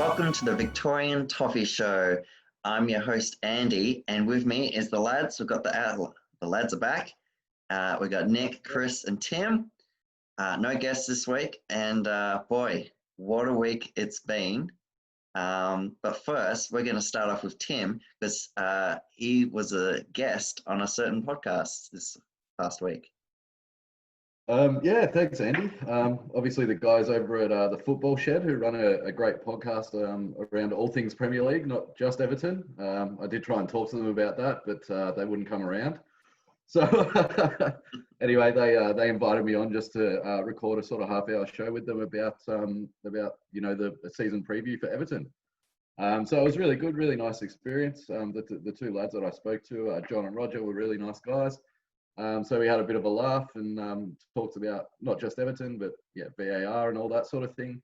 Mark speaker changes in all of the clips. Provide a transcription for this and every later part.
Speaker 1: welcome to the Victorian Toffee Show. I'm your host, Andy, and with me is the lads. We've got the lads are back. We've got Nick, Chris, and Tim. No guests this week, and boy, what a week it's been. But first, we're going to start off with Tim because he was a guest on a certain podcast this past week.
Speaker 2: Yeah, thanks, Andy. Obviously, the guys over at the Football Shed who run a great podcast around all things Premier League, not just Everton. I did try and talk to them about that, but they wouldn't come around. So anyway, they invited me on just to record a sort of half-hour show with them about the season preview for Everton. So it was really good, really nice experience. The two lads that I spoke to, John and Roger, were really nice guys. So we had a bit of a laugh and talked about not just Everton, but VAR and all that sort of thing.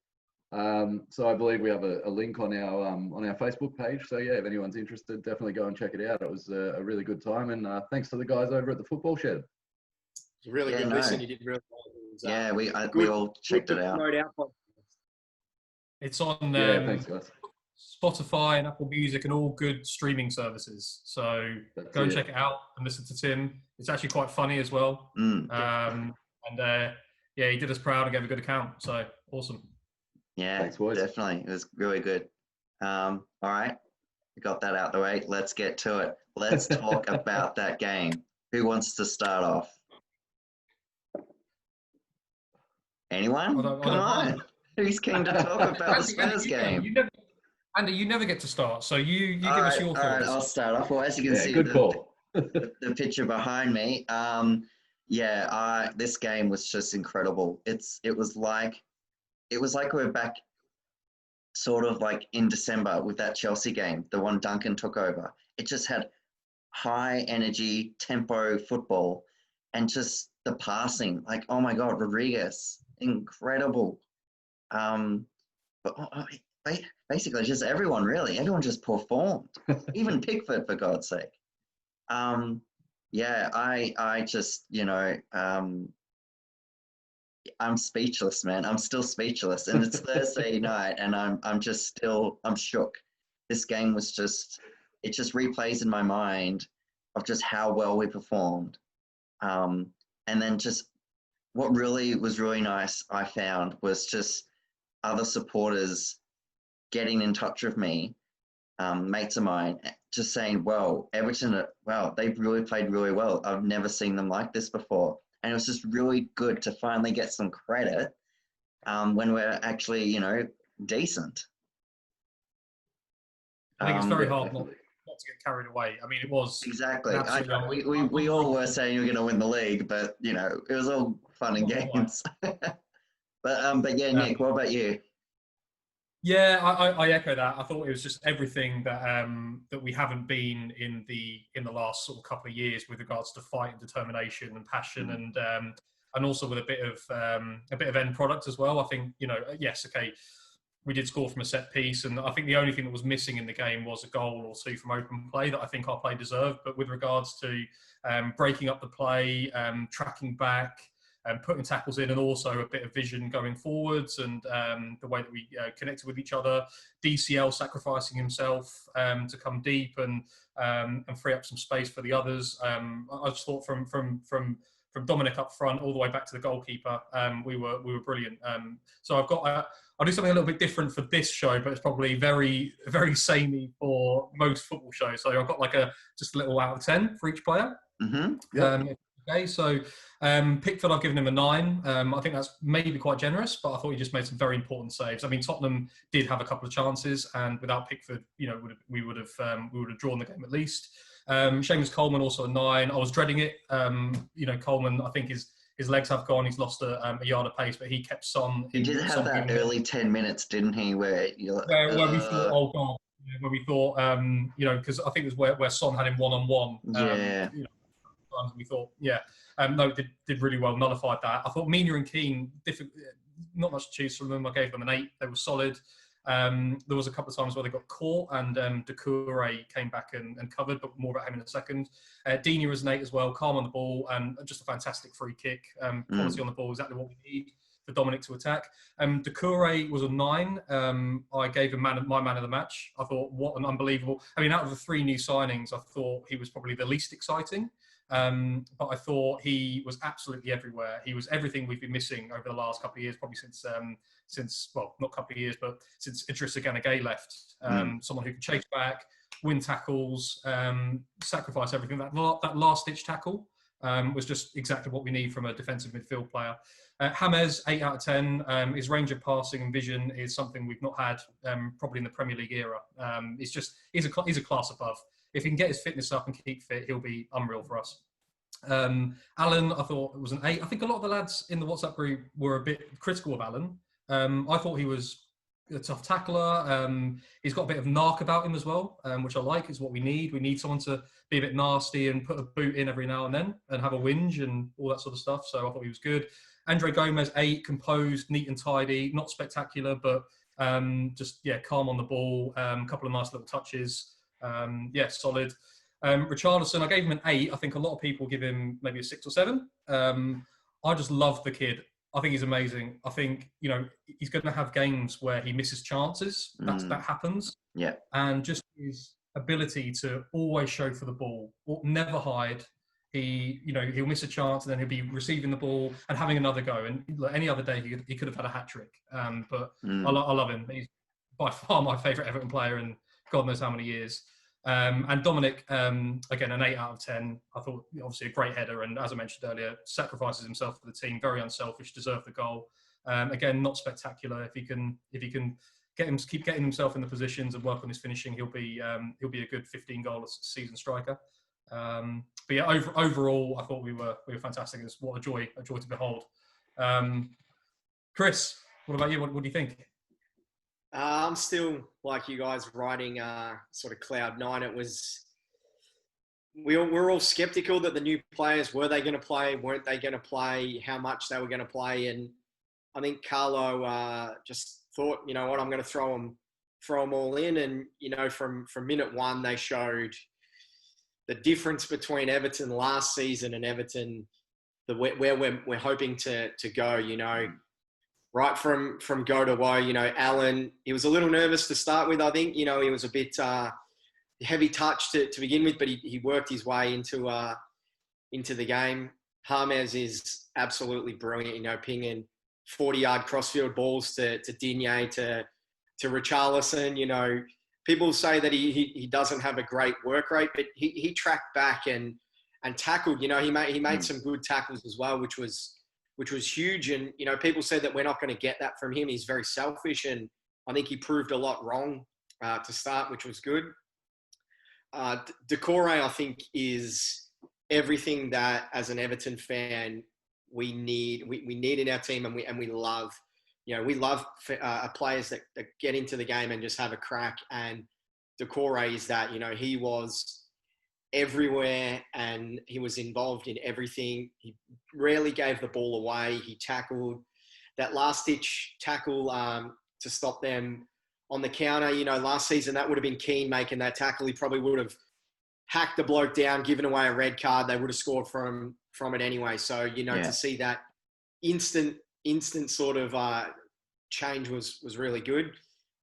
Speaker 2: So I believe we have a link on our Facebook page. So yeah, if anyone's interested, definitely go and check it out. It was a really good time, and thanks to the guys over at the Football Shed.
Speaker 3: It's a really good listen. You did really well.
Speaker 1: We all checked it out.
Speaker 4: It's on
Speaker 2: thanks, guys.
Speaker 4: Spotify and Apple Music and all good streaming services. So go and check it out and listen to Tim. It's actually quite funny as well. He did us proud and gave a good account. So awesome.
Speaker 1: Yeah,
Speaker 2: thanks, boys.
Speaker 1: Definitely. It was really good. All right. We got that out the way. Let's get to it. Let's talk about that game. Who wants to start off? Anyone? Come on. Who's keen to talk about the Spurs game?
Speaker 4: Andy, you never get to start, so you give us your thoughts.
Speaker 1: All right, I'll start off. Well, as you can see, the picture behind me, this game was just incredible. It was like we're back sort of like in December with that Chelsea game, the one Duncan took over. It just had high energy, tempo football, and just the passing. Like, oh my God, Rodriguez, incredible. Basically, just everyone just performed. Even Pickford, for God's sake. I just, I'm speechless, man. I'm still speechless, and it's Thursday night, and I'm shook. This game was it just replays in my mind of just how well we performed, and then just what really was really nice. I found was just other supporters getting in touch with me, mates of mine, just saying, well, Everton, they've really played really well. I've never seen them like this before. And it was just really good to finally get some credit when we're actually, decent.
Speaker 4: I think it's very hard not to get carried away. I mean, it was...
Speaker 1: Exactly. We all were saying we were going to win the league, but, it was all fun and games. But Nick, what about you?
Speaker 4: Yeah, I echo that. I thought it was just everything that we haven't been in the last sort of couple of years with regards to fight and determination and passion, and also with a bit of end product as well. I think we did score from a set piece, and I think the only thing that was missing in the game was a goal or two from open play that I think our play deserved. But with regards to breaking up the play, tracking back, putting tackles in, and also a bit of vision going forwards, and the way that we connected with each other. DCL sacrificing himself to come deep and free up some space for the others. I just thought from Dominic up front all the way back to the goalkeeper, we were brilliant. So I'll do something a little bit different for this show, but it's probably very, very samey for most football shows. So I've got just a little out of 10 for each player.
Speaker 1: Mm-hmm.
Speaker 4: Yep. Okay, so Pickford, I've given him a 9. I think that's maybe quite generous, but I thought he just made some very important saves. I mean, Tottenham did have a couple of chances, and without Pickford, we would have drawn the game at least. Seamus Coleman also a 9. I was dreading it. Coleman, I think his legs have gone. He's lost a yard of pace, but he kept Son.
Speaker 1: He did have that early 10 minutes, didn't he? Where we
Speaker 4: thought, oh God, where we thought, because I think it was where Son had him one-on-one. We thought, did really well, nullified that. I thought Mina and Keane, not much to choose from them. I gave them an 8. They were solid. There was a couple of times where they got caught, and Doucouré came back and covered, but more about him in a second. Dini was an 8 as well, calm on the ball, and just a fantastic free kick. Quality on the ball, exactly what we need Dominic to attack. Doucouré was a 9. I gave him my man of the match. I thought, what an unbelievable. I mean, out of the 3 new signings, I thought he was probably the least exciting. But I thought he was absolutely everywhere. He was everything we've been missing over the last couple of years, probably since well, not a couple of years, but since Idrissa Gana Gueye left. Someone who can chase back, win tackles, sacrifice everything. That last-ditch tackle was just exactly what we need from a defensive midfield player. James, 8 out of 10. His range of passing and vision is something we've not had probably in the Premier League era. He's a class above. If he can get his fitness up and keep fit, he'll be unreal for us. Alan, I thought it was an 8. I think a lot of the lads in the WhatsApp group were a bit critical of Alan. I thought he was a tough tackler. He's got a bit of narc about him as well, which I like. Is what we need. We need someone to be a bit nasty and put a boot in every now and then and have a whinge and all that sort of stuff. So I thought he was good. Andre Gomez, 8, composed, neat and tidy. Not spectacular, but just calm on the ball. A couple of nice little touches. Solid. Richarlison, I gave him an 8. I think a lot of people give him maybe a 6 or 7. I just love the kid. I think he's amazing. I think, he's going to have games where he misses chances. That happens.
Speaker 1: Yeah.
Speaker 4: And just his ability to always show for the ball, or never hide. He'll miss a chance and then he'll be receiving the ball and having another go. And any other day, he could have had a hat-trick. But I love him. He's by far my favourite Everton player in God knows how many years. And Dominic, again, an 8 out of 10. I thought, obviously, a great header. And as I mentioned earlier, sacrifices himself for the team. Very unselfish, deserved the goal. Again, not spectacular. If he can keep getting himself in the positions and work on his finishing, he'll be a good 15-goal season striker. But yeah, overall, I thought we were fantastic. It's what a joy to behold. Chris, what about you? What do you think?
Speaker 3: I'm still, like you guys, riding sort of cloud 9. It was, we're all skeptical that the new players, were they going to play, weren't they going to play, how much they were going to play. And I think Carlo just thought, you know what, I'm going to throw them all in. And, from minute 1, they showed the difference between Everton last season and Everton, where we're hoping to go, right from go to woe. Alan, he was a little nervous to start with, I think. He was a bit heavy touch to begin with, but he worked his way into the game. James is absolutely brilliant, pinging 40-yard crossfield balls to Digne, to Richarlison. People say that he doesn't have a great work rate, but he tracked back and tackled. He made some good tackles as well, which was huge. And, people said that we're not going to get that from him. He's very selfish, and I think he proved a lot wrong to start, which was good. Doucouré, I think, is everything that, as an Everton fan, we need in our team, and we love. We love players that get into the game and just have a crack. And Doucouré is that. He was everywhere and he was involved in everything. He rarely gave the ball away. He tackled that last-ditch tackle to stop them on the counter. Last season, that would have been Keane making that tackle. He probably would have hacked the bloke down, given away a red card. They would have scored from it anyway. So, to see that instant sort of change was really good.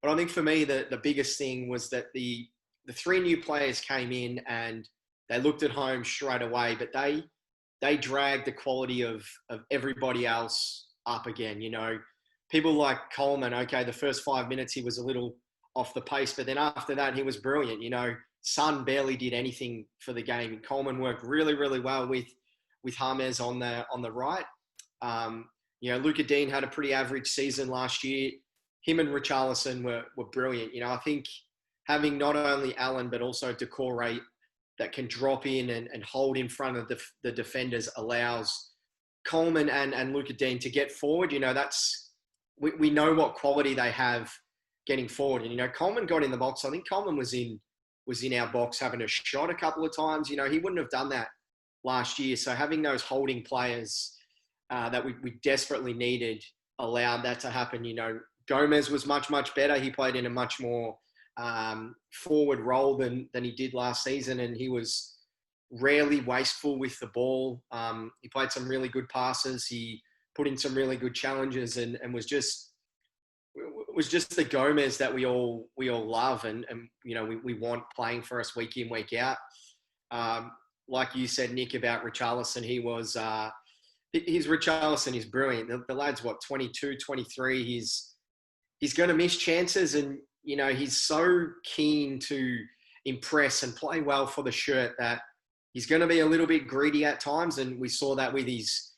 Speaker 3: But I think for me, the biggest thing was that the 3 new players came in and they looked at home straight away, but they dragged the quality of everybody else up again. People like Coleman, okay, the first 5 minutes he was a little off the pace, but then after that he was brilliant. Son barely did anything for the game, and Coleman worked really, really well with James on the right. Luca Dean had a pretty average season last year. Him and Richarlison were brilliant. I think having not only Alan but also Doucouré that can drop in and hold in front of the defenders allows Coleman and Luca Dean to get forward. We know what quality they have getting forward. And, Coleman got in the box. I think Coleman was in our box having a shot a couple of times. He wouldn't have done that last year. So having those holding players that we desperately needed allowed that to happen. Gomez was much, much better. He played in a much more forward role than he did last season, and he was rarely wasteful with the ball. He played some really good passes. He put in some really good challenges and was just the Gomez that we all love and we want playing for us week in, week out. Like you said, Nick, about Richarlison, his Richarlison is brilliant. The lad's 22, 23. He's going to miss chances, and he's so keen to impress and play well for the shirt that he's going to be a little bit greedy at times, and we saw that with his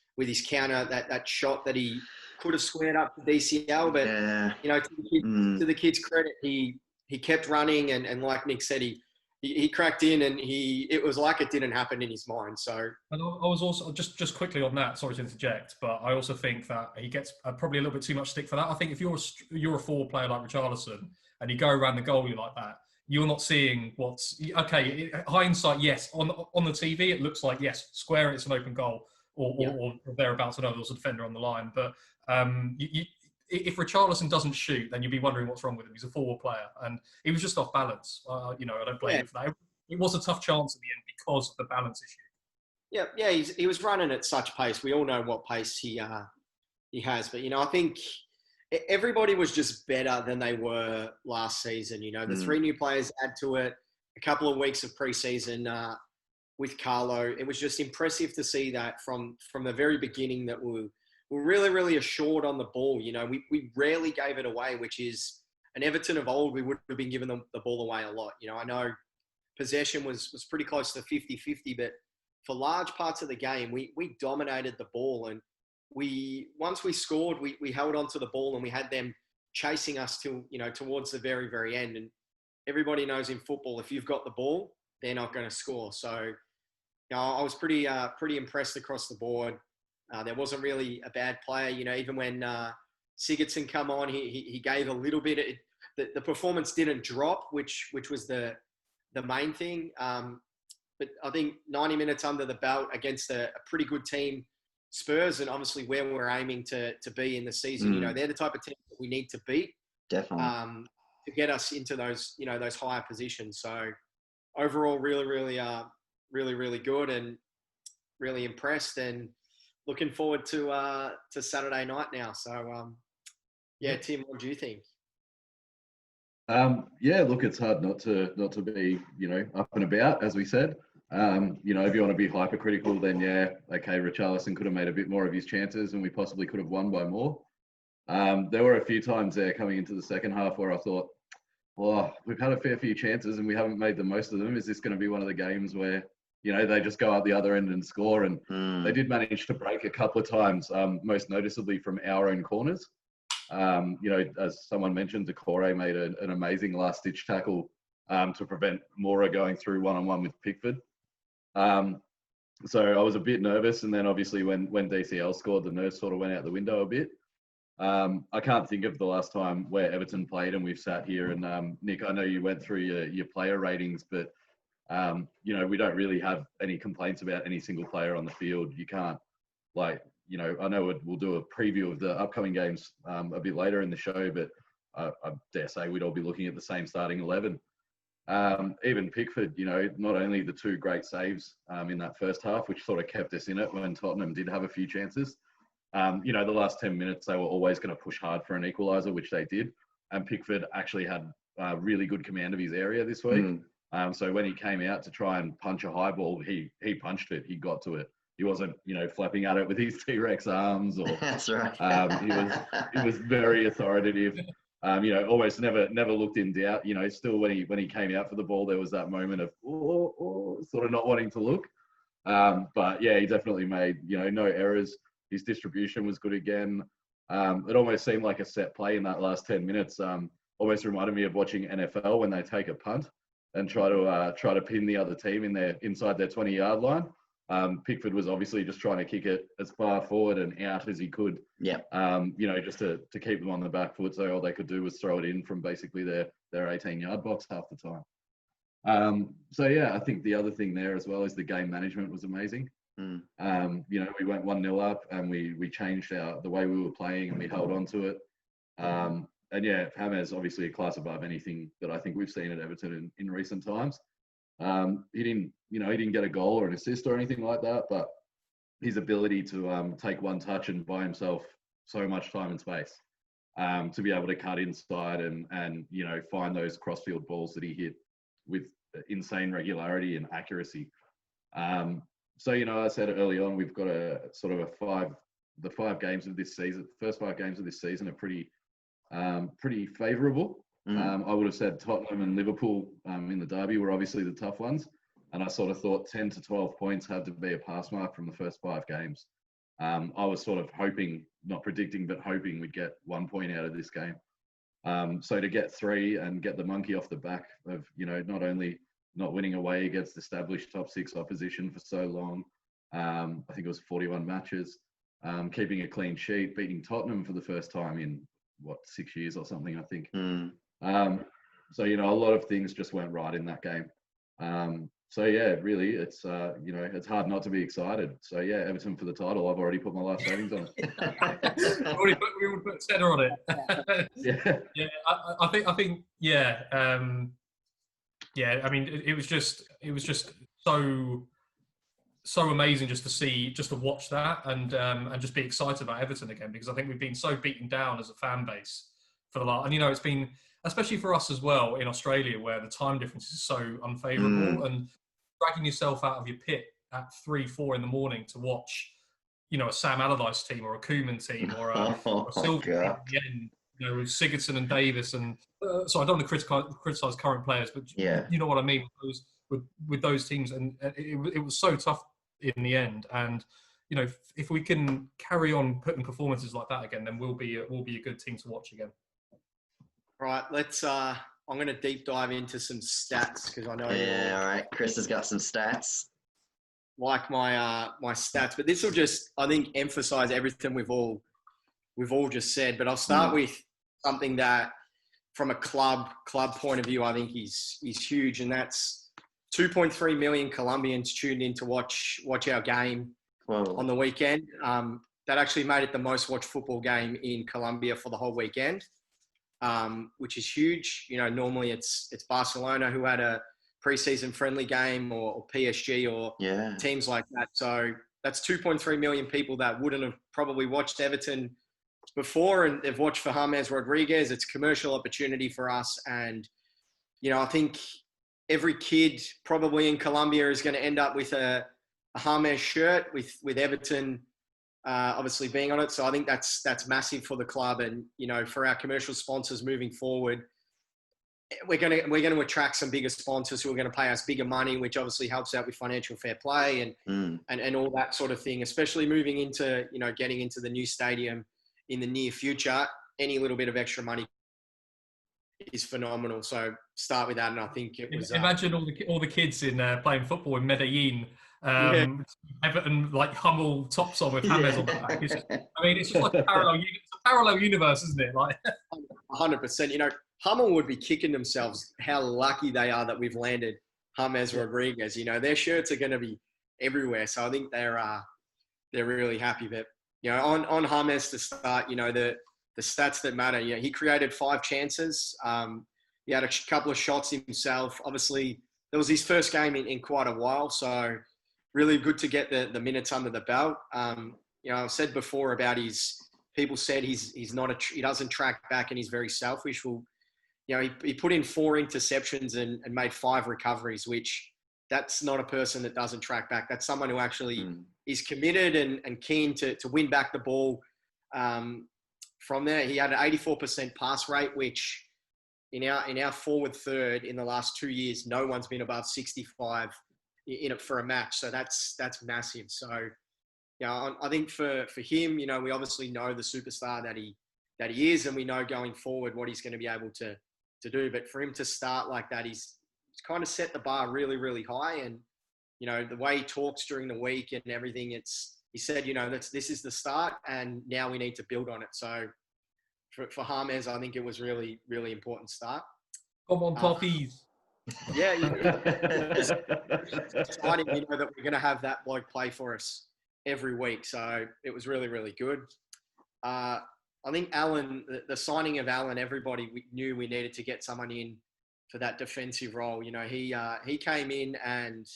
Speaker 3: counter, that shot that he could have squared up to DCL, but to the kid's credit, he kept running, and like Nick said, he cracked in, and it was like it didn't happen in his mind. So,
Speaker 4: and I was also just quickly on that. Sorry to interject, but I also think that he gets probably a little bit too much stick for that. I think if you're a forward player like Richarlison and you go around the goalie like that, you're not seeing what's okay. Hindsight, yes. On the TV, it looks like yes, square. It's an open goal, or thereabouts. I know there was a defender on the line, but if Richarlison doesn't shoot, then you'd be wondering what's wrong with him. He's a forward player, and he was just off balance. I don't blame him for that. It was a tough chance at the end because of the balance issue.
Speaker 3: Yeah. He was running at such pace. We all know what pace he has, but I think everybody was just better than they were last season. The 3 new players add to it. A couple of weeks of preseason with Carlo, it was just impressive to see that from the very beginning that we're really, really assured on the ball. We rarely gave it away, which is an Everton of old. We would have been giving the ball away a lot. I know possession was pretty close to 50-50, but for large parts of the game, we dominated the ball. And once we scored, we held on to the ball and we had them chasing us towards the very, very end. And everybody knows in football, if you've got the ball, they're not going to score. So, I was pretty impressed across the board. There wasn't really a bad player, even when Sigurdsson come on, he gave a little bit. The performance didn't drop, which was the main thing. But I think 90 minutes under the belt against a pretty good team, Spurs, and obviously where we're aiming to be in the season. They're the type of team that we need to beat.
Speaker 1: Definitely.
Speaker 3: To get us into those higher positions. So overall, really, really, really, really good and really impressed and looking forward to Saturday night now. So, Tim, what do you think?
Speaker 2: Look, it's hard not to be, up and about, as we said. If you want to be hypercritical, then Richarlison could have made a bit more of his chances and we possibly could have won by more. There were a few times there coming into the second half where I thought, well, we've had a fair few chances and we haven't made the most of them. Is this going to be one of the games where, they just go out the other end and score? And they did manage to break a couple of times, most noticeably from our own corners. As someone mentioned, Decore made an amazing last-ditch tackle to prevent Mora going through one-on-one with Pickford. So I was a bit nervous, and then obviously when DCL scored, the nerves sort of went out the window a bit. I can't think of the last time where Everton played and we've sat here and Nick, I know you went through your player ratings, but we don't really have any complaints about any single player on the field. You can't, I know we'll do a preview of the upcoming games a bit later in the show, but I dare say we'd all be looking at the same starting 11. Even Pickford, not only the 2 great saves in that first half, which sort of kept us in it when Tottenham did have a few chances. The last 10 minutes, they were always going to push hard for an equaliser, which they did. And Pickford actually had really good command of his area this week. So when he came out to try and punch a high ball, he punched it. He got to it. He wasn't, flapping at it with his T-Rex arms or.
Speaker 1: That's right.
Speaker 2: He was very authoritative. Almost never looked in doubt. Still when he came out for the ball, there was that moment of sort of not wanting to look. But yeah, he definitely made no errors. His distribution was good again. It almost seemed like a set play in that last 10 minutes. Almost reminded me of watching NFL when they take a punt and try to pin the other team inside their 20-yard line. Pickford was obviously just trying to kick it as far forward and out as he could.
Speaker 1: Yeah.
Speaker 2: Just to keep them on the back foot. So all they could do was throw it in from basically their 18-yard box half the time. I think the other thing there as well is the game management was amazing. We went 1-0 up and we changed the way we were playing and we held on to it. James obviously a class above anything that I think we've seen at Everton in recent times. He didn't get a goal or an assist or anything like that, but his ability to take one touch and buy himself so much time and space, to be able to cut inside and find those crossfield balls that he hit with insane regularity and accuracy. So I said early on, we've got the 5 games of this season. The first 5 games of this season are pretty favourable. I would have said Tottenham and Liverpool in the derby were obviously the tough ones, and I sort of thought 10 to 12 points had to be a pass mark from the first 5 games. I was sort of hoping, not predicting, but hoping we'd get 1 point out of this game. So to get 3 and get the monkey off the back of not only not winning away against established top 6 opposition for so long, I think it was 41 matches, keeping a clean sheet, beating Tottenham for the first time in 6 years or something, I think. So a lot of things just went right in that game. So yeah, really, it's it's hard not to be excited. So yeah, Everton for the title. I've already put my life savings on it.
Speaker 4: we would put Senna on it.
Speaker 2: Yeah.
Speaker 4: I think yeah. I mean, it was just so amazing just to watch that and just be excited about Everton again, because I think we've been so beaten down as a fan base for the last, and it's been, especially for us as well in Australia, where the time difference is so unfavourable, and dragging yourself out of your pit at 3-4 in the morning to watch, a Sam Allardyce team or a Koeman team or a Silva team at the end, with Sigurdsson and Davis, and so I don't want to criticise current players, but you know what I mean with those teams, and it was so tough in the end. And if we can carry on putting performances like that again, then we'll be a good team to watch again.
Speaker 3: Right, let's. I'm going to deep dive into some stats because I know.
Speaker 1: Yeah, all right. Chris has got some stats.
Speaker 3: Like my stats, but this will just, I think, emphasise everything we've all just said. But I'll start with something that, from a club point of view, I think is huge, and that's 2.3 million Colombians tuned in to watch our game on the weekend. That actually made it the most watched football game in Colombia for the whole weekend. Which is huge. Normally it's Barcelona who had a preseason friendly game, or PSG or teams like that. So that's 2.3 million people that wouldn't have probably watched Everton before, and they've watched for James Rodriguez. It's a commercial opportunity for us. And, I think every kid probably in Colombia is going to end up with a James shirt with Everton obviously being on it. So I think that's massive for the club, and for our commercial sponsors moving forward, we're going to attract some bigger sponsors who are going to pay us bigger money, which obviously helps out with financial fair play and all that sort of thing, especially moving into getting into the new stadium in the near future. Any little bit of extra money is phenomenal. So start with that, and I think it was.
Speaker 4: Imagine all the kids in playing football in Medellin. Everton like Hummel tops on with James on the back. It's just like a parallel universe, isn't it? Like
Speaker 3: 100%. Hummel would be kicking themselves how lucky they are that we've landed James Rodriguez. Their shirts are going to be everywhere, so I think they're really happy. But on James to start, the stats that matter. He created 5 chances. He had a couple of shots himself. Obviously, that was his first game in quite a while, so really good to get the minutes under the belt. I've said before about people said he's not he doesn't track back and he's very selfish. Well, he put in 4 interceptions and made 5 recoveries, which that's not a person that doesn't track back. That's someone who actually is committed and keen to win back the ball. From there, he had an 84% pass rate, which in our forward third in the last 2 years, no one's been above 65 in it for a match. So that's massive. So, I think for him, we obviously know the superstar that he is, and we know going forward what he's going to be able to do. But for him to start like that, he's kind of set the bar really, really high. And, the way he talks during the week and everything, he said, this is the start and now we need to build on it. So for James, I think it was really, really important start.
Speaker 4: Come on, Toffees.
Speaker 3: Yeah, it's exciting, that we're going to have that bloke play for us every week. So it was really, really good. I think Alan, the signing of Alan, everybody knew we needed to get someone in for that defensive role. He came in, and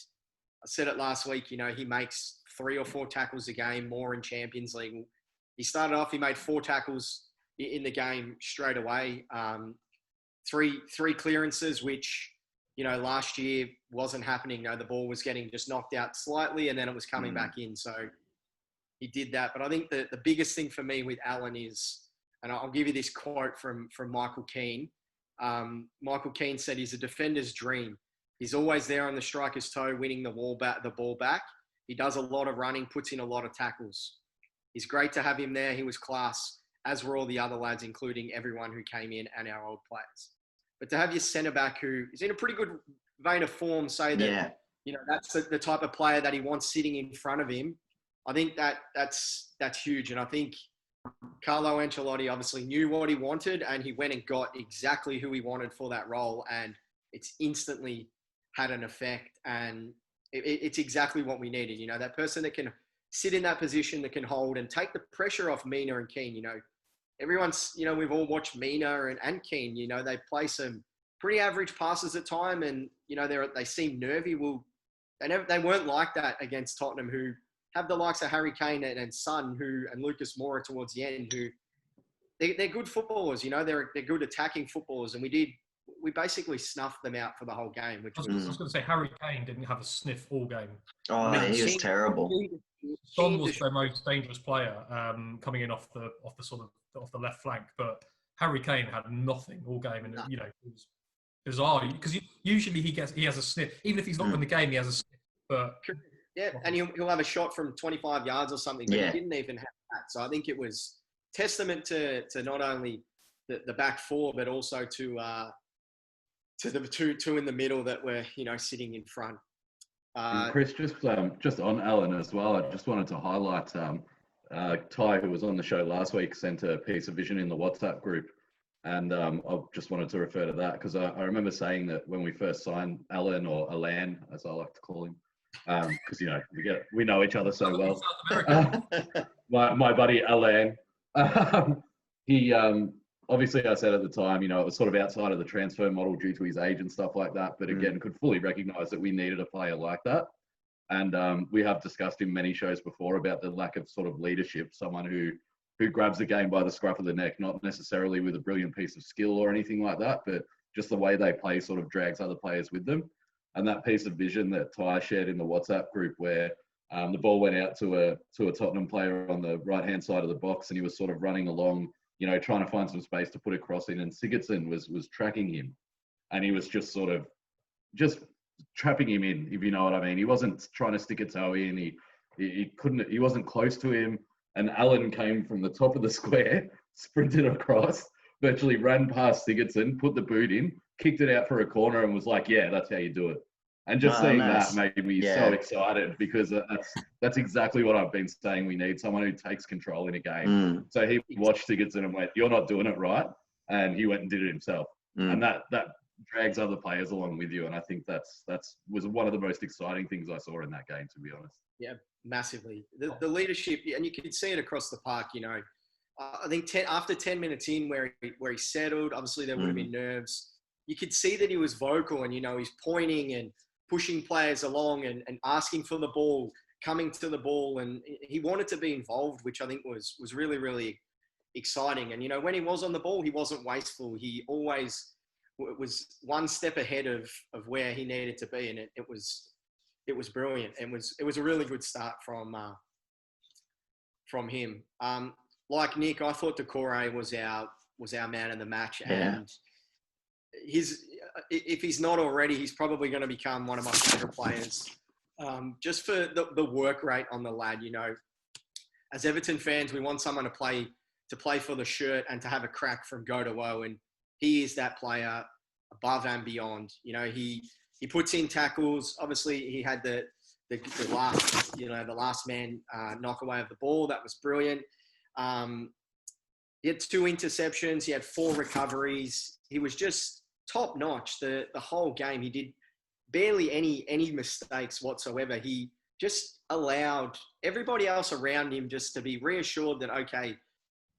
Speaker 3: I said it last week, he makes 3 or 4 tackles a game, more in Champions League. He started off, he made 4 tackles in the game straight away. Three clearances, which, last year wasn't happening. The ball was getting just knocked out slightly and then it was coming back in. So he did that. But I think the biggest thing for me with Alan is, and I'll give you this quote from Michael Keane. Michael Keane said he's a defender's dream. He's always there on the striker's toe, winning the ball back. He does a lot of running, puts in a lot of tackles. He's great to have him there. He was class, as were all the other lads, including everyone who came in and our old players. But to have your centre-back who is in a pretty good vein of form say that, that's the type of player that he wants sitting in front of him, I think that's huge. And I think Carlo Ancelotti obviously knew what he wanted and he went and got exactly who he wanted for that role. And it's instantly had an effect. And it's exactly what we needed. That person that can sit in that position, that can hold and take the pressure off Mina and Keane. Everyone's, we've all watched Mina and Keane, they play some pretty average passes at time and, they seem nervy. Well, they weren't like that against Tottenham, who have the likes of Harry Kane and Son, and Lucas Moura towards the end, who they're good footballers, they're good attacking footballers. And we basically snuffed them out for the whole game. Which
Speaker 4: I was going to say, Harry Kane didn't have a sniff all game.
Speaker 1: Oh, he was terrible.
Speaker 4: Son was their most dangerous player coming in off the left flank, but Harry Kane had nothing all game, and it was bizarre because usually he has a sniff, even if he's not in the game, he has a sniff. But
Speaker 3: and he'll have a shot from 25 yards or something, but he didn't even have that. So I think it was testament to not only the back four, but also to the two in the middle that were sitting in front.
Speaker 2: Chris, just on Alan as well, I just wanted to highlight Ty, who was on the show last week, sent a piece of vision in the WhatsApp group. And I just wanted to refer to that because I remember saying that when we first signed Alan, or Alan, as I like to call him, because, we know each other so well. My buddy Alan, he obviously, I said at the time, it was sort of outside of the transfer model due to his age and stuff like that. But again, could fully recognise that we needed a player like that. And we have discussed in many shows before about the lack of sort of leadership, someone who grabs the game by the scruff of the neck, not necessarily with a brilliant piece of skill or anything like that, but just the way they play sort of drags other players with them. And that piece of vision that Ty shared in the WhatsApp group where the ball went out to a Tottenham player on the right-hand side of the box and he was sort of running along, trying to find some space to put a cross in, and Sigurdsson was tracking him, and he was just sort of trapping him in, if you know what I mean. He wasn't trying to stick a toe in. He wasn't close to him, and Alan came from the top of the square, sprinted across, virtually ran past Sigurdsson, put the boot in, kicked it out for a corner, and was like, "Yeah, that's how you do it." And just seeing that made me so excited because that's exactly what I've been saying. We need someone who takes control in a game. So he watched Sigurdsson and went, "You're not doing it right," and he went and did it himself. And that drags other players along with you. And I think that was one of the most exciting things I saw in that game, to be honest.
Speaker 3: Yeah, massively. The leadership, and you could see it across the park. I think after 10 minutes in, where he settled, obviously there would have been nerves. You could see that he was vocal, and he's pointing and pushing players along and asking for the ball, coming to the ball, and he wanted to be involved, which I think was really, really exciting. And when he was on the ball, he wasn't wasteful. He always was one step ahead of where he needed to be, and it was brilliant. It was a really good start from him. Like Nick, I thought Decore was our man of the match, and if he's not already, he's probably going to become one of my favorite players. Just for the work rate on the lad. As Everton fans, we want someone to play for the shirt and to have a crack from go to woe, and he is that player above and beyond. He puts in tackles. Obviously, he had the last man knock away of the ball. That was brilliant. He had 2 interceptions. He had 4 recoveries. He was just top notch the whole game. He did barely any mistakes whatsoever. He just allowed everybody else around him just to be reassured that, okay,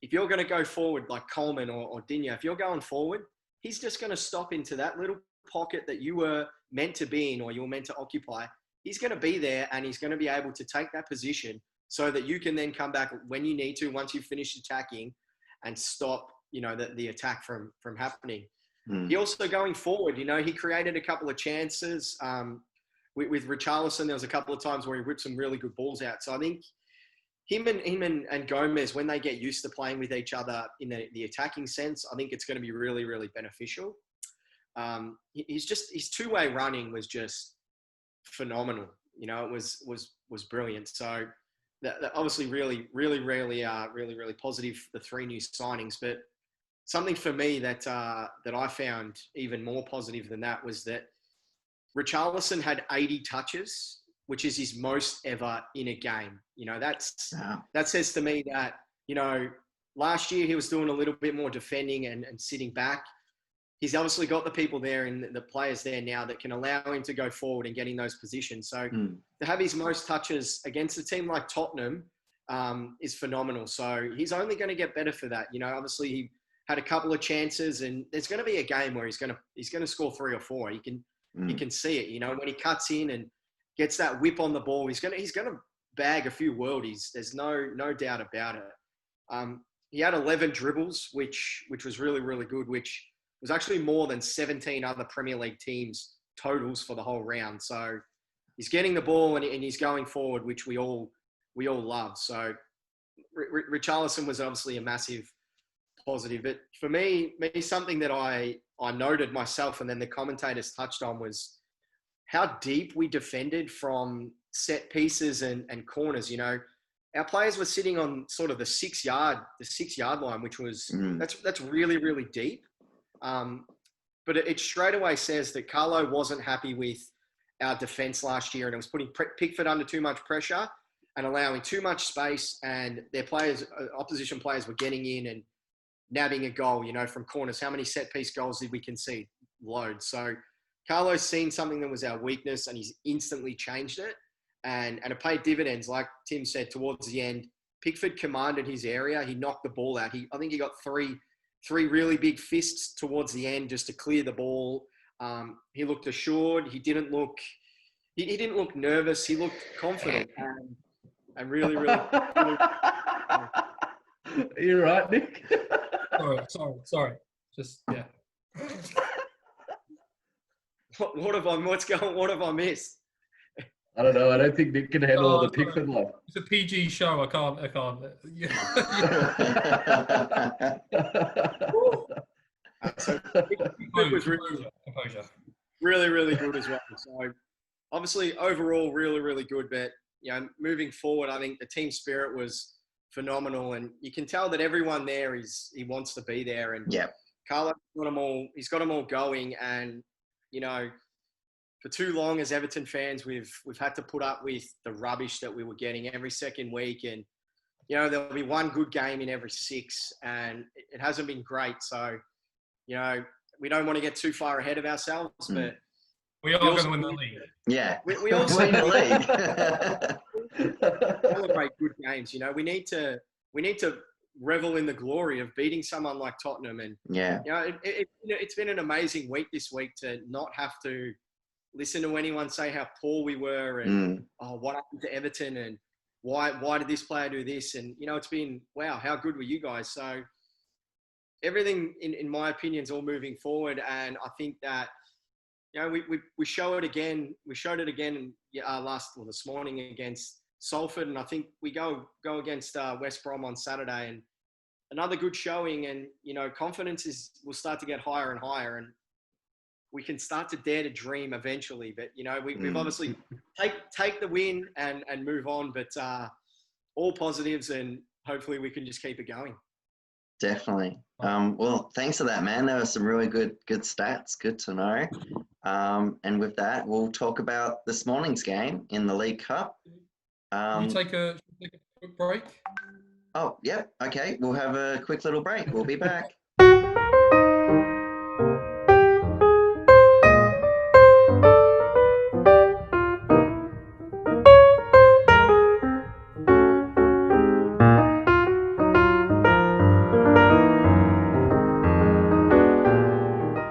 Speaker 3: if you're going to go forward like Coleman or Digne, if you're going forward, he's just going to stop into that little pocket that you were meant to be in or you were meant to occupy. he's going to be there and he's going to be able to take that position so that you can then come back when you need to, once you've finished attacking, and stop, the attack from happening. He also, going forward, he created a couple of chances. With Richarlison, there was a couple of times where he ripped some really good balls out. So I think him and Gomez, when they get used to playing with each other in the attacking sense, I think it's going to be really, really beneficial. His two-way running was just phenomenal. It was brilliant. So that obviously really, really, really, really, really positive, the 3 new signings. But something for me that I found even more positive than that was that Richarlison had 80 touches, which is his most ever in a game. That says to me that, last year he was doing a little bit more defending and sitting back. He's obviously got the people there and the players there now that can allow him to go forward and get in those positions. So to have his most touches against a team like Tottenham is phenomenal. So he's only going to get better for that. Obviously he had a couple of chances, and there's going to be a game where he's going to score 3 or 4. You can see it. When he cuts in and gets that whip on the ball, he's going to bag a few worldies. There's no doubt about it. He had 11 dribbles, which was really, really good, which was actually more than 17 other Premier League teams totals for the whole round. So he's getting the ball and he's going forward, which we all love. So Richarlison was obviously a massive positive. But for me, something that I noted myself and then the commentators touched on was how deep we defended from set pieces and corners. Our players were sitting on sort of the 6 yard line, which was that's really, really deep. But it straight away says that Carlo wasn't happy with our defense last year, and it was putting Pickford under too much pressure and allowing too much space, and their players, opposition players, were getting in and nabbing a goal, from corners. How many set piece goals did we concede? Loads. So Carlo's seen something that was our weakness, and he's instantly changed it, and it paid dividends. Like Tim said, towards the end, Pickford commanded his area. He knocked the ball out. I think he got three really big fists towards the end just to clear the ball. He looked assured. He didn't look nervous. He looked confident and really, really.
Speaker 2: You're right, Nick.
Speaker 4: Sorry. Just yeah.
Speaker 2: What
Speaker 3: have I missed?
Speaker 2: I don't know. I don't think Nick can handle all the Pickford love.
Speaker 4: It's a PG show. I can't.
Speaker 3: So Pickford was really, really good as well. So obviously overall really, really good. But moving forward, I think the team spirit was phenomenal, and you can tell that everyone there he wants to be there. And Carlo he's got them all going. And for too long as Everton fans, we've had to put up with the rubbish that we were getting every second week, and there'll be one good game in every 6, and it hasn't been great. So we don't want to get too far ahead of ourselves, but
Speaker 4: we are going to win the league.
Speaker 1: Yeah,
Speaker 3: we also
Speaker 1: win the league.
Speaker 3: Celebrate good games. We need to revel in the glory of beating someone like Tottenham. And it's been an amazing week this week to not have to listen to anyone say how poor we were and what happened to Everton and why did this player do this, and it's been, wow, how good were you guys? So everything in my opinion is all moving forward, and I think that we show it again. We showed it again this morning against Salford, and I think we go against West Brom on Saturday, and another good showing. And confidence will start to get higher and higher, and we can start to dare to dream eventually. But we've obviously take the win and move on. But all positives, and hopefully we can just keep it going.
Speaker 1: Definitely. Well, thanks for that, man. There were some really good stats. Good to know. And with that, we'll talk about this morning's game in the League Cup.
Speaker 4: Can you take a quick break?
Speaker 1: Oh, yep. Okay. We'll have a quick little break. We'll be back. All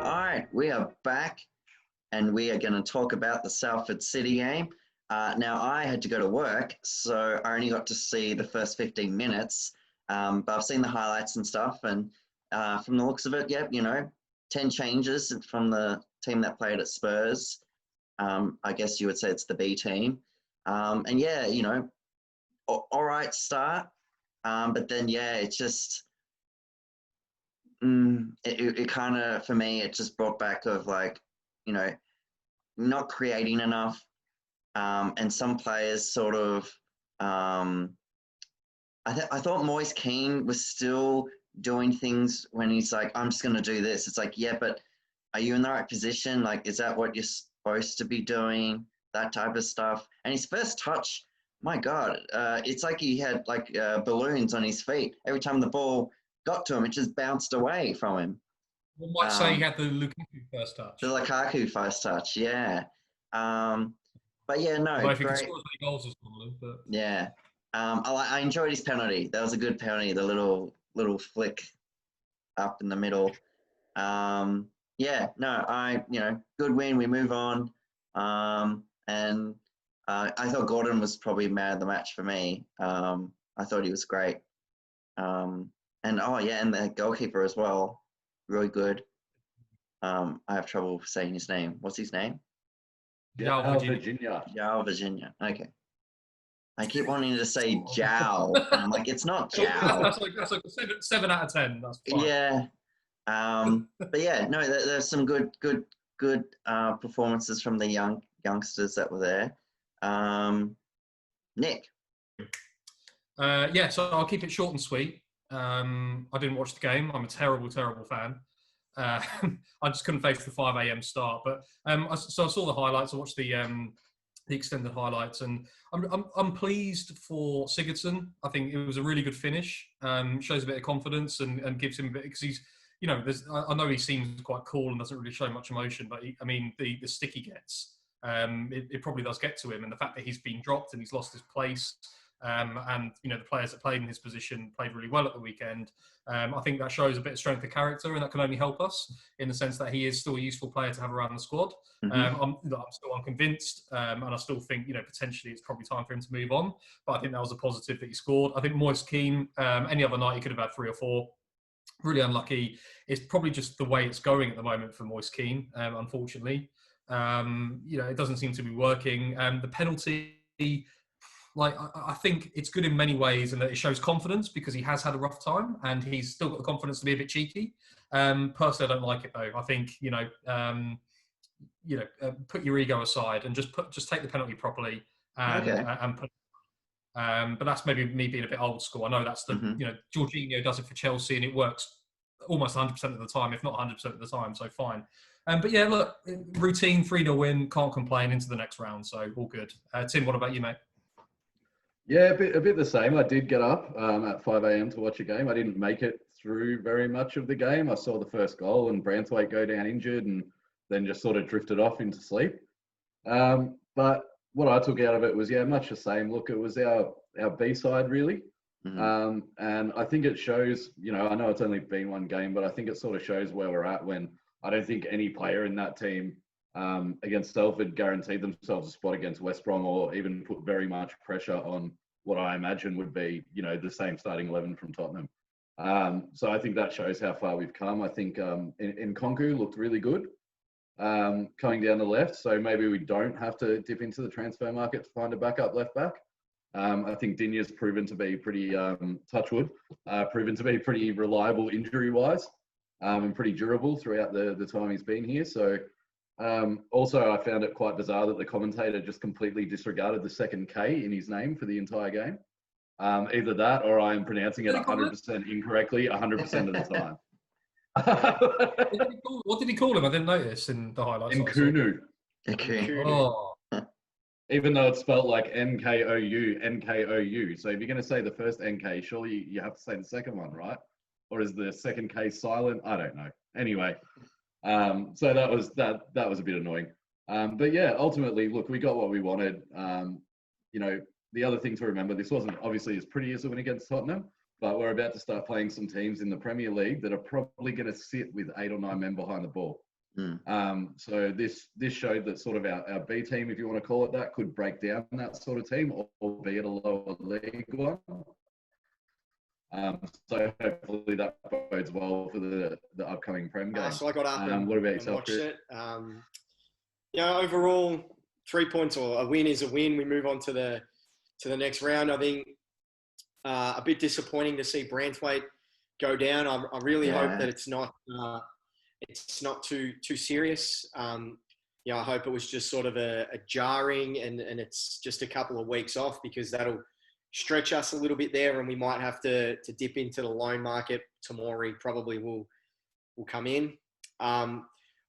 Speaker 1: right. We are back, and we are going to talk about the Salford City game. Now, I had to go to work, so I only got to see the first 15 minutes, but I've seen the highlights and stuff, and from the looks of it, yep, 10 changes from the team that played at Spurs. I guess you would say it's the B team. And yeah, all right start, but then, yeah, it's just, it kind of, for me, it just brought back of like, not creating enough. And some players sort of, I thought Moise Keane was still doing things when he's like, I'm just going to do this. It's like, yeah, but are you in the right position? Like, is that what you're supposed to be doing? That type of stuff. And his first touch, my God, it's like he had like balloons on his feet. Every time the ball got to him, it just bounced away from him.
Speaker 4: One might say he had the Lukaku first touch.
Speaker 1: The Lukaku first touch, yeah. But yeah, no,
Speaker 4: Although if he
Speaker 1: great.
Speaker 4: could score as many goals as normally, but
Speaker 1: Yeah. I enjoyed his penalty. That was a good penalty, the little flick up in the middle. Yeah, no, good win. We move on. And I thought Gordon was probably man of the match for me. I thought he was great. And the goalkeeper as well, really good. I have trouble saying his name. What's his name?
Speaker 2: Virginia.
Speaker 1: João Virginia. Okay. I keep wanting to say Jow, and I'm like, it's not Jow.
Speaker 4: That's like a 7 out of 10. That's fine.
Speaker 1: Yeah. But yeah, no, there's some good performances from the youngsters that were there. Nick.
Speaker 4: So I'll keep it short and sweet. I didn't watch the game. I'm a terrible fan. I just couldn't face the 5 a.m. start. But I saw the highlights. I watched the extended highlights, and I'm pleased for Sigurdsson. I think it was a really good finish. Shows a bit of confidence and gives him a bit, because he's, I know he seems quite cool and doesn't really show much emotion, but the stick he gets, it probably does get to him, and the fact that he's been dropped and he's lost his place. And the players that played in his position played really well at the weekend. I think that shows a bit of strength of character, and that can only help us in the sense that he is still a useful player to have around the squad.
Speaker 1: Mm-hmm.
Speaker 4: I'm still unconvinced, and I still think potentially it's probably time for him to move on. But I think that was a positive that he scored. I think Moise Keane, any other night he could have had 3 or 4. Really unlucky. It's probably just the way it's going at the moment for Moise Keane, unfortunately. It doesn't seem to be working. The penalty. I think it's good in many ways, and that it shows confidence because he has had a rough time and he's still got the confidence to be a bit cheeky. Personally, I don't like it though. I think put your ego aside and just take the penalty properly and put. But that's maybe me being a bit old school. I know that's the Jorginho does it for Chelsea and it works almost 100% of the time, if not 100% of the time. So fine. But yeah, look, routine 3-0 win, can't complain into the next round. So all good. Tim, what about you, mate?
Speaker 2: Yeah, a bit the same. I did get up at 5 a.m. to watch a game. I didn't make it through very much of the game. I saw the first goal and Branthwaite go down injured and then just sort of drifted off into sleep. But what I took out of it was, much the same. Look, it was our B side, really. Mm-hmm. And I think it shows, I know it's only been one game, but I think it sort of shows where we're at when I don't think any player in that team against Salford guaranteed themselves a spot against West Brom or even put very much pressure on what I imagine would be, the same starting 11 from Tottenham. So I think that shows how far we've come. I think Nkunku looked really good coming down the left. So maybe we don't have to dip into the transfer market to find a backup left back. I think Dinya's proven to be pretty, touchwood, proven to be pretty reliable injury-wise and pretty durable throughout the time he's been here. So also, I found it quite bizarre that the commentator just completely disregarded the second K in his name for the entire game. Either that or I am pronouncing it 100% incorrectly 100% of the time.
Speaker 4: What did he call him? I didn't notice in the highlights.
Speaker 2: Nkunu.
Speaker 1: Oh.
Speaker 2: Even though it's spelled like Nkou, Nkou. So if you're going to say the first NK, surely you have to say the second one, right? Or is the second K silent? I don't know. Anyway. So that was a bit annoying. But yeah, ultimately, look, we got what we wanted. The other thing to remember, this wasn't obviously as pretty as a win against Tottenham, but we're about to start playing some teams in the Premier League that are probably going to sit with 8 or 9 men behind the ball. So this showed that sort of our B team, if you want to call it that, could break down that sort of team, albeit a lower league one. So hopefully that bodes well for the upcoming Prem game.
Speaker 3: So I got up and,
Speaker 2: what about
Speaker 3: and
Speaker 2: yourself,
Speaker 3: watched
Speaker 2: Chris?
Speaker 3: it. Overall, 3 points or a win is a win. We move on to the next round. I think a bit disappointing to see Branthwaite go down. I really hope that it's not too serious. I hope it was just sort of a jarring and it's just a couple of weeks off, because that'll stretch us a little bit there, and we might have to dip into the loan market. Tamori probably will come in.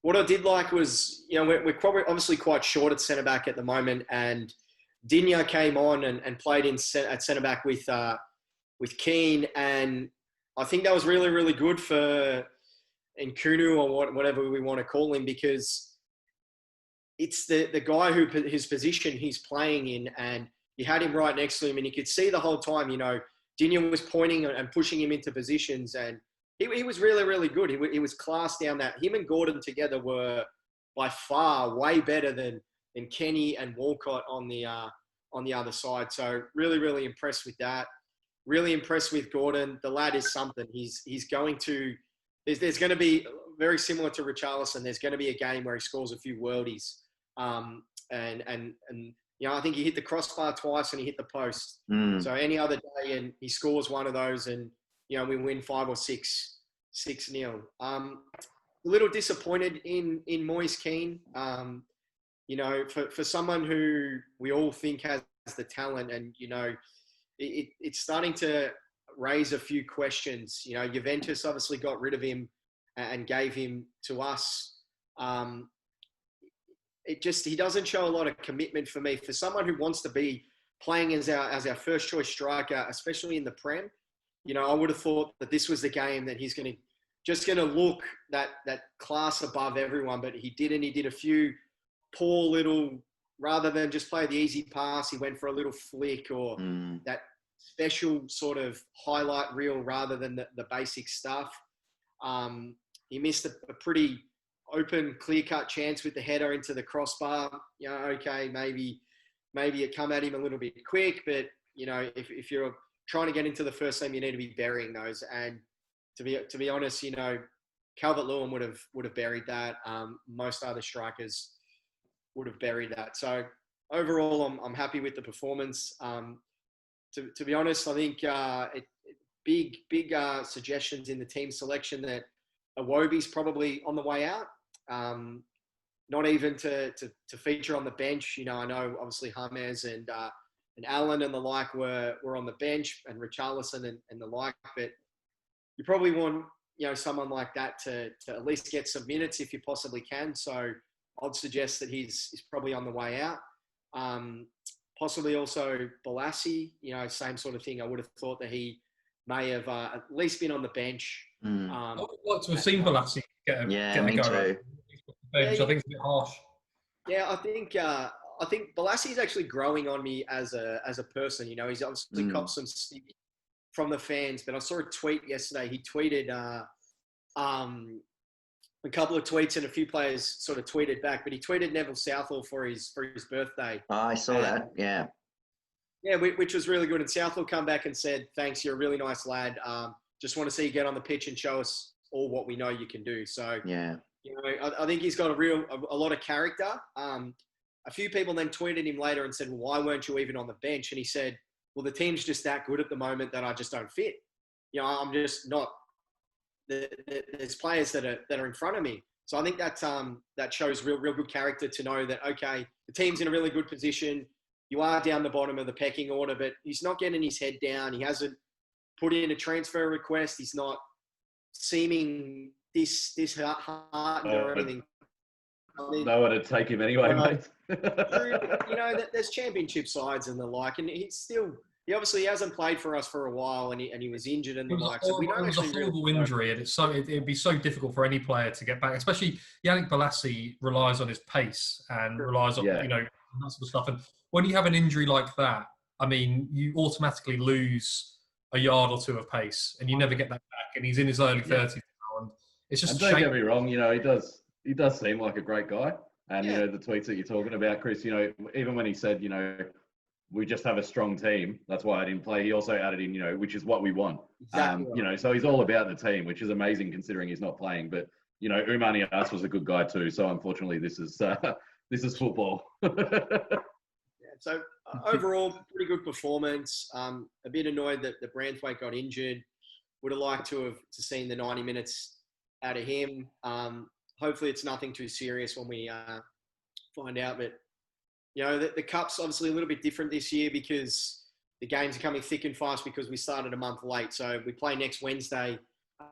Speaker 3: What I did like was, we're probably obviously quite short at centre back at the moment, and Dinya came on and played at centre back with Keane, and I think that was really, really good for Nkunu, or whatever we want to call him, because it's the guy his position he's playing in, and you had him right next to him, and you could see the whole time, Dinya was pointing and pushing him into positions, and he was really, really good. He was class down that. Him and Gordon together were by far way better than Kenny and Walcott on the other side. So really, really impressed with that. Really impressed with Gordon. The lad is something. He's going to. There's going to be very similar to Richarlison. There's going to be a game where he scores a few worldies. And I think he hit the crossbar twice and he hit the post. So any other day and he scores one of those, and we win 5 or 6-0. A little disappointed in Moise Keane. For someone who we all think has the talent, and it's starting to raise a few questions. Juventus obviously got rid of him and gave him to us. He doesn't show a lot of commitment for me. For someone who wants to be playing as our first choice striker, especially in the Prem, I would have thought that this was the game that he's going to look that class above everyone, but he didn't. He did a few poor little, rather than just play the easy pass, he went for a little flick or that special sort of highlight reel rather than the basic stuff. He missed a pretty open, clear-cut chance with the header into the crossbar. Okay, maybe it come at him a little bit quick, but if you're trying to get into the first team, you need to be burying those. And to be honest, Calvert-Lewin would have buried that. Most other strikers would have buried that. So overall, I'm happy with the performance. To be honest, I think big suggestions in the team selection that Iwobi's probably on the way out. Not even to feature on the bench. I know obviously James and Allen and the like were on the bench, and Richarlison and the like, but you probably want someone like that to at least get some minutes if you possibly can. So I'd suggest that he's probably on the way out. Possibly also Balassi, same sort of thing. I would have thought that he may have at least been on the bench.
Speaker 4: I would like to have seen Balassi get a go.
Speaker 1: Too.
Speaker 4: Bench. I think it's a bit harsh.
Speaker 3: Yeah, I think Balassi is actually growing on me as a person. He's obviously got some stick from the fans, but I saw a tweet yesterday. He tweeted a couple of tweets, and a few players sort of tweeted back, but he tweeted Neville Southall for his birthday.
Speaker 1: Oh, I saw that. Yeah.
Speaker 3: Yeah, which was really good. And Southall come back and said, "Thanks, you're a really nice lad. Just want to see you get on the pitch and show us all what we know you can do." So
Speaker 1: yeah,
Speaker 3: I think he's got a lot of character. A few people then tweeted him later and said, "Well, why weren't you even on the bench?" And he said, "Well, the team's just that good at the moment that I just don't fit. I'm just not. There's players that are in front of me." So I think that shows real good character to know that, okay, the team's in a really good position. You are down the bottom of the pecking order, but he's not getting his head down. He hasn't put in a transfer request. He's not seeming this heartened or anything.
Speaker 2: No one would take him anyway, mate.
Speaker 3: There's championship sides and the like, and he obviously hasn't played for us for a while, and he was injured and the like. So we don't
Speaker 4: it was a horrible injury, and it'd be so difficult for any player to get back. Especially Yannick Balassi relies on his pace and relies on that sort of stuff. And when you have an injury like that, I mean, you automatically lose a yard or two of pace, and you never get that back. And he's in his early 30s now, and it's just.
Speaker 2: And don't get me wrong, he does he does seem like a great guy. And,
Speaker 3: Yeah.
Speaker 2: the tweets that you're talking about, Chris, even when he said, we just have a strong team, that's why I didn't play. He also added in, which is what we want.
Speaker 3: Exactly right.
Speaker 2: So he's all about the team, which is amazing considering he's not playing. But, Umani As was a good guy too. So unfortunately, this is football.
Speaker 3: So overall, pretty good performance. A bit annoyed that the Branthwaite got injured. Would have liked to seen the 90 minutes out of him. Hopefully, it's nothing too serious when we find out. But the cup's obviously a little bit different this year because the games are coming thick and fast because we started a month late. So we play next Wednesday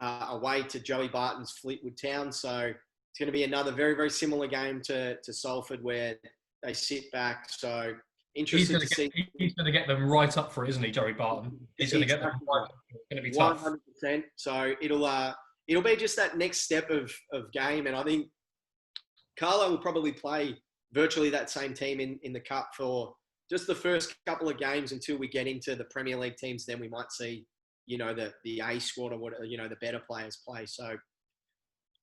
Speaker 3: away to Joey Barton's Fleetwood Town. So it's going to be another very, very similar game to Salford where they sit back. So interested to see.
Speaker 4: He's going to get them right up for it, isn't he, Joey Barton? He's going to get them right up for it. It's going to be tough.
Speaker 3: 100%. So it'll be just that next step of game. And I think Carlo will probably play virtually that same team in the Cup for just the first couple of games until we get into the Premier League teams. Then we might see, the A squad or what, the better players play. So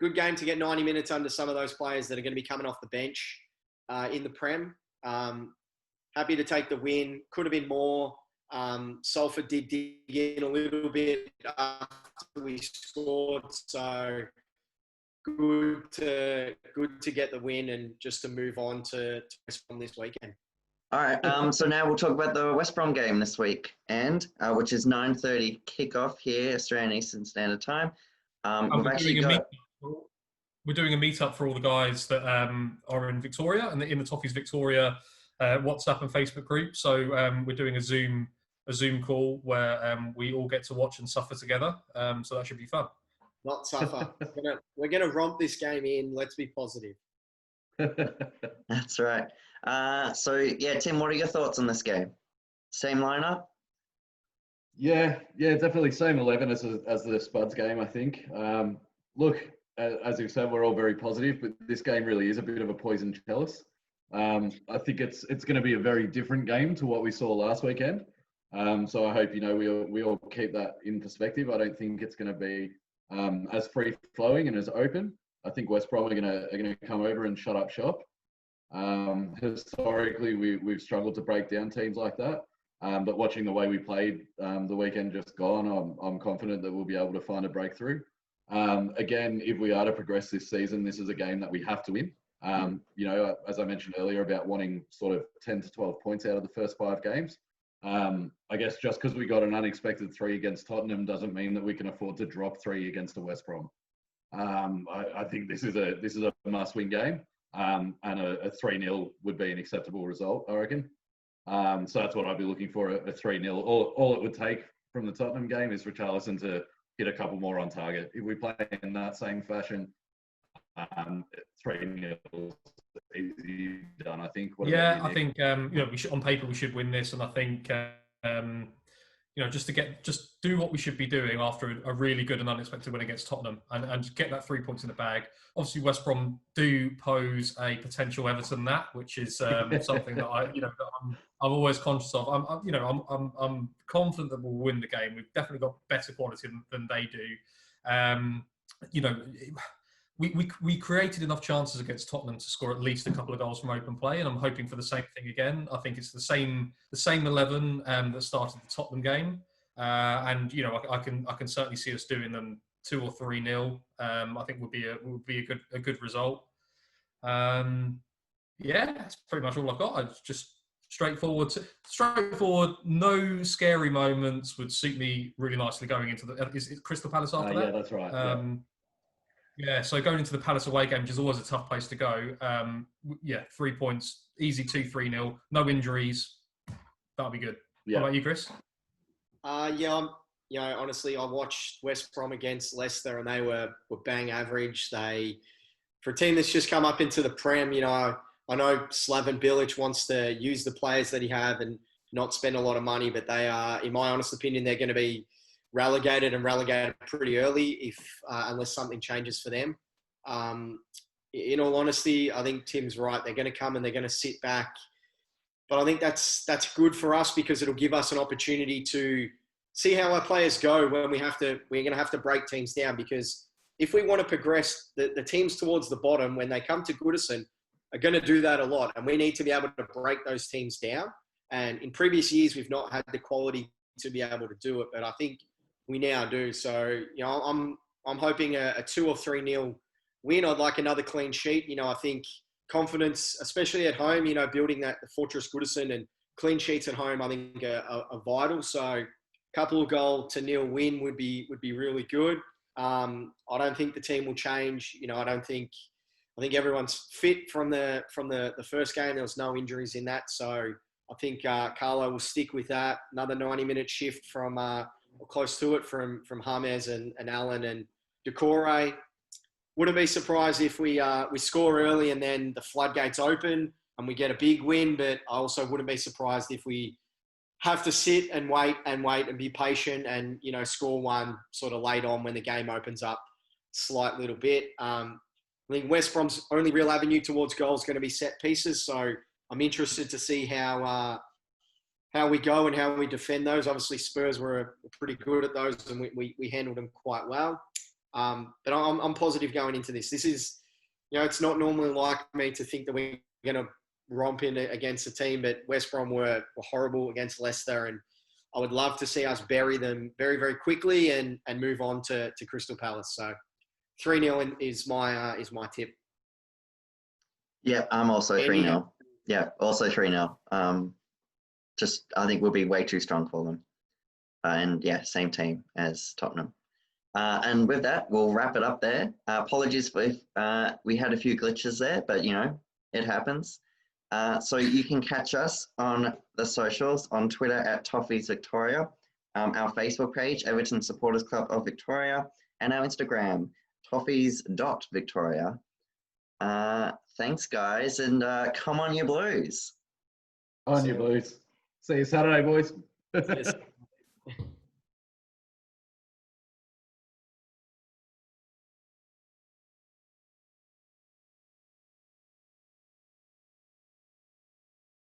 Speaker 3: good game to get 90 minutes under some of those players that are going to be coming off the bench in the Prem. Happy to take the win. Could have been more. Salford did dig in a little bit after we scored. So good to get the win and just to move on to West Brom this weekend.
Speaker 1: All right. So now we'll talk about the West Brom game this week, which is 9:30 kickoff here, Australian Eastern Standard Time.
Speaker 4: We're doing a meetup for all the guys that are in Victoria and in the Toffees Victoria WhatsApp and Facebook group. So we're doing a Zoom call where we all get to watch and suffer together. So that should be fun.
Speaker 3: Not suffer. We're gonna romp this game in. Let's be positive.
Speaker 1: That's right. Tim, what are your thoughts on this game? Same lineup?
Speaker 2: Yeah, definitely same 11 as the Spuds game, I think. Look, as you've said, we're all very positive, but this game really is a bit of a poison chalice. I think it's going to be a very different game to what we saw last weekend. So I hope we all keep that in perspective. I don't think it's going to be as free flowing and as open. I think West Brom are going to come over and shut up shop. Historically, we've struggled to break down teams like that. But watching the way we played the weekend just gone, I'm confident that we'll be able to find a breakthrough. Again, if we are to progress this season, this is a game that we have to win. As I mentioned earlier about wanting sort of 10 to 12 points out of the first 5 games. I guess just because we got an unexpected 3 against Tottenham doesn't mean that we can afford to drop 3 against a West Brom. I think this is a must-win game, and a 3-0 would be an acceptable result, I reckon. So that's what I'd be looking for, a 3-0. All it would take from the Tottenham game is for Charlison to hit a couple more on target. If we play in that same fashion, 3-0 easy done, I think.
Speaker 4: I think we should, on paper we should win this, and I think just do what we should be doing after a really good and unexpected win against Tottenham, and get that 3 points in the bag. Obviously, West Brom do pose a potential Everton which is something that I'm always conscious of. I'm confident that we'll win the game. We've definitely got better quality than they do. We created enough chances against Tottenham to score at least a couple of goals from open play, and I'm hoping for the same thing again. I think it's the same 11 that started the Tottenham game, I can certainly see us doing them 2 or 3-0. I think would be a good result. That's pretty much all I've got. It's just straightforward. No scary moments would suit me really nicely going into is Crystal Palace after that?
Speaker 2: Yeah, that's right.
Speaker 4: So going into the Palace away game, which is always a tough place to go. 3 points, easy 2-3-0, no injuries. That'll be good.
Speaker 2: Yeah.
Speaker 4: What about you, Chris?
Speaker 3: Honestly, I watched West Brom against Leicester, and they were bang average. For a team that's just come up into the Prem, I know Slaven Bilic wants to use the players that he have and not spend a lot of money, but they are, in my honest opinion, they're going to be relegated pretty early unless something changes for them. In all honesty, I think Tim's right. They're going to come and they're going to sit back. But I think that's good for us because it'll give us an opportunity to see how our players go when we're going to have to break teams down, because if we want to progress, the teams towards the bottom, when they come to Goodison, are going to do that a lot. And we need to be able to break those teams down. And in previous years, we've not had the quality to be able to do it. But I think we now do. So, I'm hoping a 2 or 3-0 win. I'd like another clean sheet. I think confidence, especially at home, building the Fortress Goodison and clean sheets at home, I think are vital. So a couple of goal to nil win would be really good. I don't think the team will change. I think everyone's fit from the first game. There was no injuries in that. So I think Carlo will stick with that. Another 90-minute shift from or close to it from James and Allen and Decore. Wouldn't be surprised if we score early and then the floodgates open and we get a big win. But I also wouldn't be surprised if we have to sit and wait and be patient and score one sort of late on when the game opens up slight little bit. I think West Brom's only real avenue towards goal is going to be set pieces. So I'm interested to see how we go and how we defend those. Obviously, Spurs were pretty good at those, and we handled them quite well. But I'm positive going into this. This is, it's not normally like me to think that we're going to romp in against a team, but West Brom were horrible against Leicester, and I would love to see us bury them very, very quickly and move on to Crystal Palace. So 3-0 is my tip.
Speaker 1: Yeah, I'm also 3-0. Yeah, also 3-0. I think we'll be way too strong for them. And yeah, same team as Tottenham. And with that, we'll wrap it up there. Apologies if we had a few glitches there, but it happens. So you can catch us on the socials, on Twitter at Toffees Victoria, our Facebook page, Everton Supporters Club of Victoria, and our Instagram, toffees.victoria. Thanks, guys, and come on, you Blues.
Speaker 2: On you Blues. See you Saturday, boys.
Speaker 3: Yes.